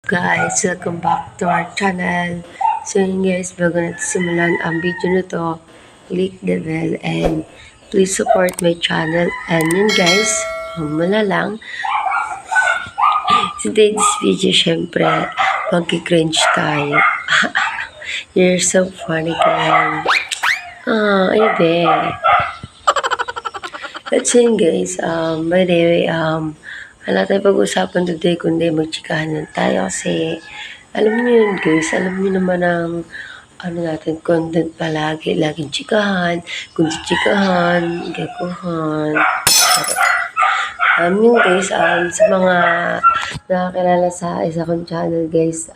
Guys, welcome back to our channel. So yun guys, bago natin simulan ang video na to, click the bell and please support my channel. And yun guys, mula lang. Today's video, syempre, magki-cringe tayo. You're so funny, guys. Ayun be. Let's yun guys, by the way, wala tayo pag-usapan today kundi magchikahan lang tayo kasi alam niyo yun guys, alam niyo naman ang natin, content palagi, laging chikahan, kundi chikahan, gakuhan. Yun guys, sa mga nakakilala sa isa kong channel guys,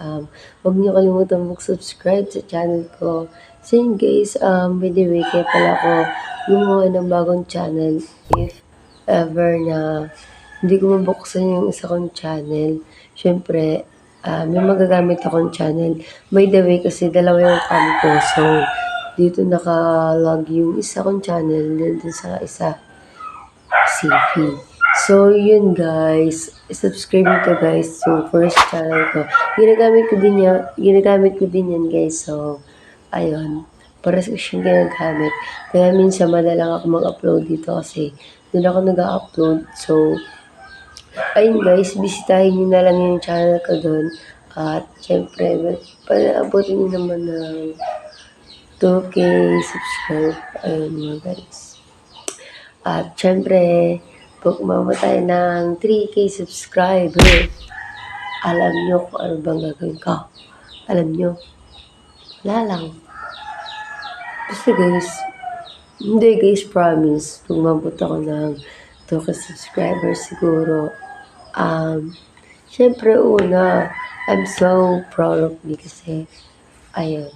huwag niyo kalimutan mag-subscribe sa channel ko. So yun guys, by the way, kaya pala ako gumawa ng bagong channel if ever na hindi ko mabuksan yung isa kong channel. Siyempre, may magagamit akong channel. By the way, kasi dalawa yung cam ko. So, dito nakalog yung isa kong channel, dito sa isa, CV. So, yun guys. Subscribe nito guys. So, first channel ko. Ginagamit ko din yan guys. So, ayun. Para sa siyang ginagamit. Kaya minsan madalang ako mag-upload dito kasi doon ako nag-upload. So, ayun guys, bisitahin nyo na lang yung channel ko doon. At syempre, panabutin nyo naman ng 2K subscribe. Ayun mga guys. At syempre, pag umabot tayo ng 3K subscriber, alam nyo kung ano bang gagawin ko. Alam nyo. Wala lang. Basta guys, hindi guys, promise. Pag umabot ako ng 2K subscribers siguro, syempre una, I'm so proud of me kasi, ayun.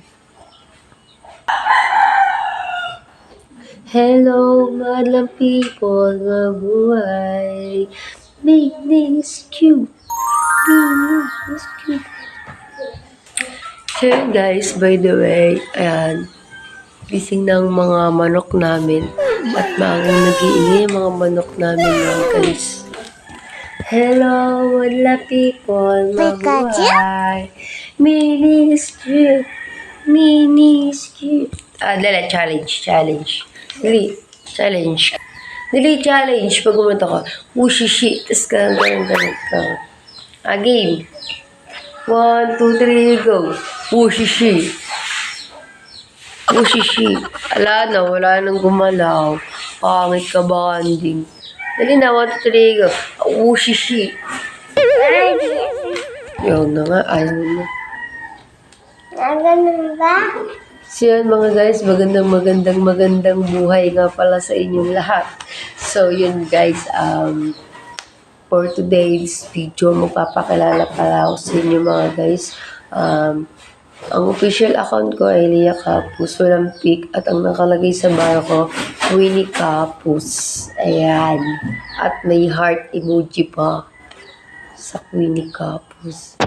Hello, madlang people, mabuhay. Ming is cute. Ming is cute. So guys, by the way, ayan, gising ng mga manok namin at maagang nag-iingay mga manok namin mga guys. Hello, wala people, mabuhay. Mini is cute. Mini is cute. Dala, challenge. Dali, challenge. Pag umunta ka, wushishi, tas ganun ka. Game. 1, 2, 3, go. Wushishi. Ala na, wala nang gumalaw. Pangit ka banding. Dali na, 1, 2, 3, go. Wushishi. Yun na nga, ayaw na. Ganun ba? So yun mga guys, magandang buhay nga pala sa inyong lahat. So yun guys, for today's video, magpapakilala pala ako sa inyo mga guys. Ang official account ko ay Lia Capus, walang pic, at ang nakalagay sa bio ko, Winnie Capus. Ayan. At may heart emoji pa sa Winnie Capus.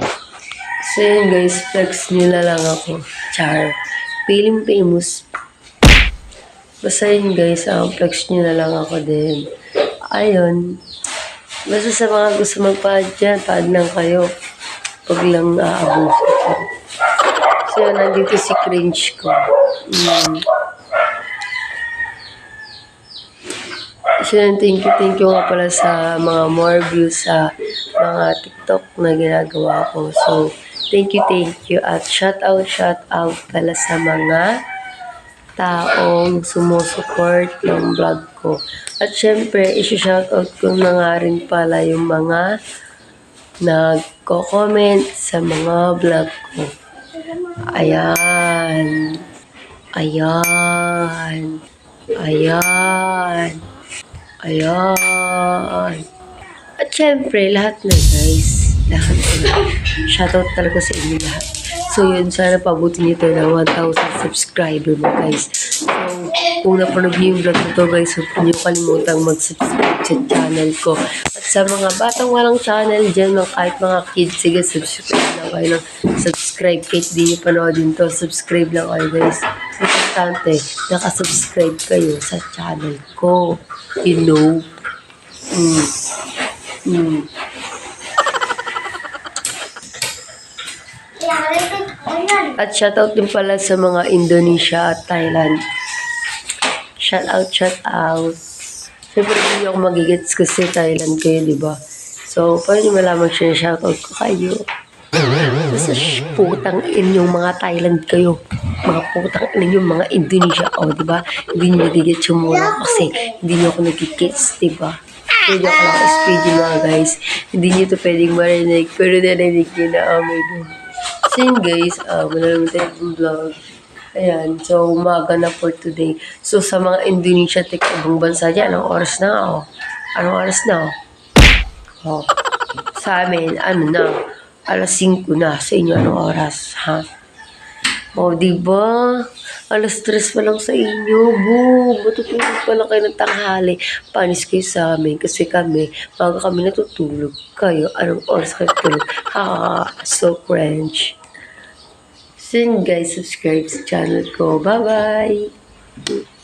So yun guys, flex nyo na lang ako. Char. Feeling famous. Basta yun guys, flex nyo na lang ako din. Ayun. Basta sa mga gusto magpahad dyan, pahad lang kayo. Pag lang aabuso ko. So yun, nandito si cringe ko. So yun, thank you nga pala sa mga more views sa mga TikTok na ginagawa ko. So, thank you. At shout out pala sa mga taong sumusuport ng vlog ko. At syempre, isi-shout out ko na nga rin pala yung mga nagko-comment sa mga vlog ko. Ayan. At syempre, lahat na guys. Lahat na. Shoutout talaga sa inyo lahat. So yun, sana pabutin nito na 1,000 subscriber mo guys. So, kung napanood niyo yung vlog na to guys, huwag niyo kalimutang mag-subscribe sa channel ko. At sa mga batang walang channel dyan, kahit mga kids, sige, subscribe lang kayo ng subscribe. Kahit di niyo panoodin to, subscribe lang kayo guys. Importante, nakasubscribe kayo sa channel ko. You know? At shoutout din pala sa mga Indonesia at Thailand. Shout out. Siyempre, hindi ako magigets kasi Thailand kayo, di ba? So, paano nyo malaman siya na shoutout ko kayo? Basta putang inyong mga Thailand kayo. Mga putang inyong mga Indonesia. O, di ba? Hindi nyo nagigets yung muna kasi hindi nyo ako nagigets, di ba? Pwede ako lang SPG mga guys. Hindi nyo to pwedeng marinig. Pero narinig nyo na amay dun. So yun guys, wala naman tayo yung vlog. Ayan, so umaga na for today. So sa mga Indonesia, ibang bansa dyan, anong oras na oh? Anong oras na oh? Sa amin, ano na? Alas 5 na. Sa inyo, anong oras? Ha? O, diba? Alas 3 pa lang sa inyo. Matutulog pa lang kayo ng tanghali. Panis kayo sa amin. Kasi kami, bago kami natutulog. Kayo, anong oras kayo tulog? Ha, so cringe. So yun guys, subscribe sa channel ko. Bye-bye!